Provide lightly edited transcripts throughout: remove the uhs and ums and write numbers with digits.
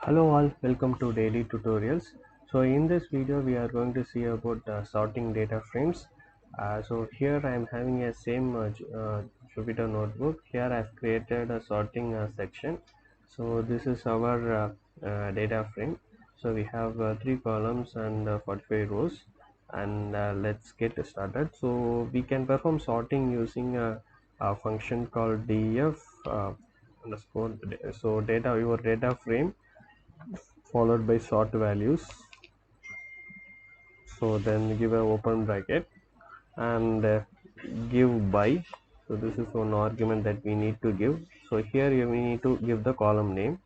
Hello all, welcome to daily tutorials. So in this video we are going to see about sorting data frames. So here I am having a same Jupyter notebook. Here I have created a sorting section. So this is our data frame. So we have 3 columns and 45 rows, and let's get started. So we can perform sorting using a function called def underscore. So your data frame followed by sort values. So then give a open bracket and give by. So this is one argument that we need to give. So here we need to give the column name,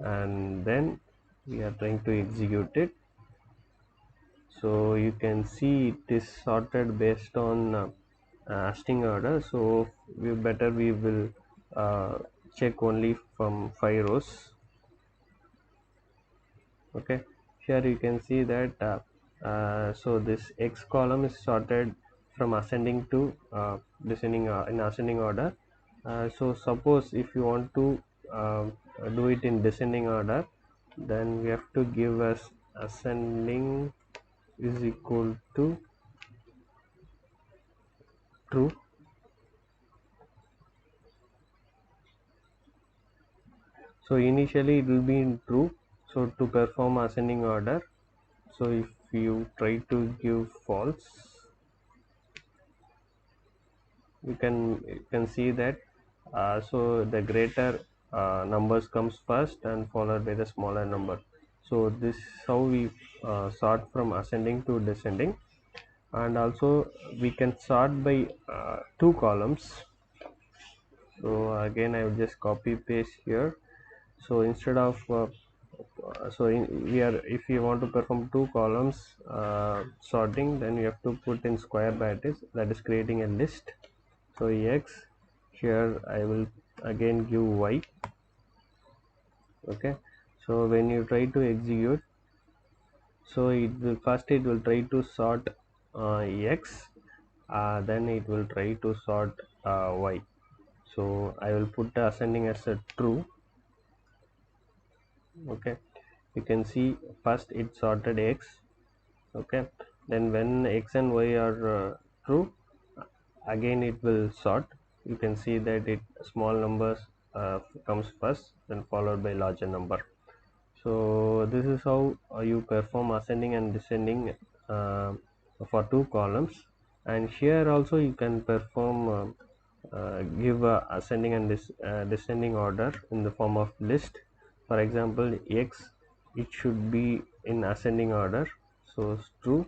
and then we are trying to execute it. So you can see it is sorted based on ascending order. So we will check only from 5 rows. Okay, here you can see that so this X column is sorted from ascending to descending in ascending order. So suppose if you want to do it in descending order, then we have to give us ascending is equal to true. So initially it will be in true. So to perform ascending order, so if you try to give false, you can see that so the greater numbers comes first and followed by the smaller number. So this is how we sort from ascending to descending. And also we can sort by 2 columns. So again I will just copy paste here. So instead of if you want to perform 2 columns sorting, then you have to put in square brackets, that is creating a list. So X, here I will again give Y. Okay, so when you try to execute, so it will try to sort X, then it will try to sort Y. So I will put the ascending as a true. Okay, you can see first it sorted X. Okay, then when X and Y are true, again it will sort. You can see that it small numbers comes first, then followed by larger number. So this is how you perform ascending and descending for 2 columns. And here also you can perform give ascending and descending order in the form of list. For example, X, it should be in ascending order, so true,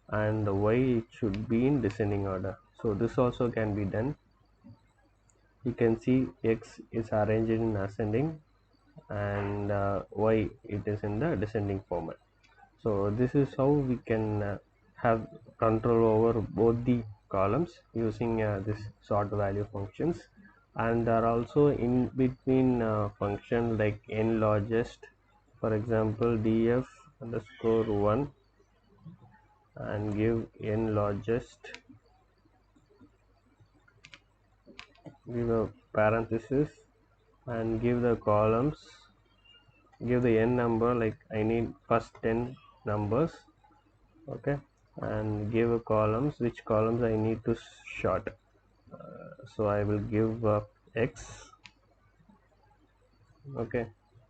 and Y it should be in descending order. So this also can be done. You can see X is arranged in ascending and Y it is in the descending format. So this is how we can have control over both the columns using this sort value functions. And there are also in between function like n largest. For example, df underscore 1 and give n largest, give a parenthesis and give the columns, give the n number, like I need first 10 numbers. Okay, and give a columns, which columns I need to sort. So I will give X. Okay,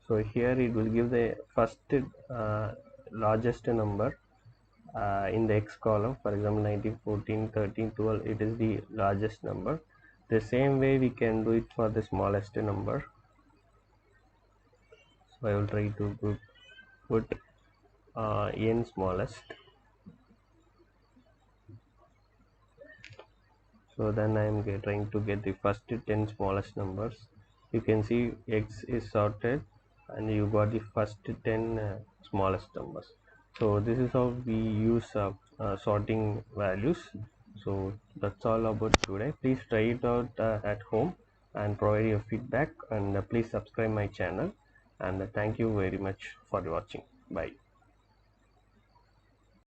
so here it will give the first largest number in the X column. For example, 19, 14, 13, 12, it is the largest number. The same way we can do it for the smallest number. So I will try to put n smallest. So then I am trying to get the first 10 smallest numbers. You can see X is sorted and you got the first 10 smallest numbers. So this is how we use sorting values. So that's all about today. Please try it out at home and provide your feedback, and please subscribe my channel, and thank you very much for watching. Bye.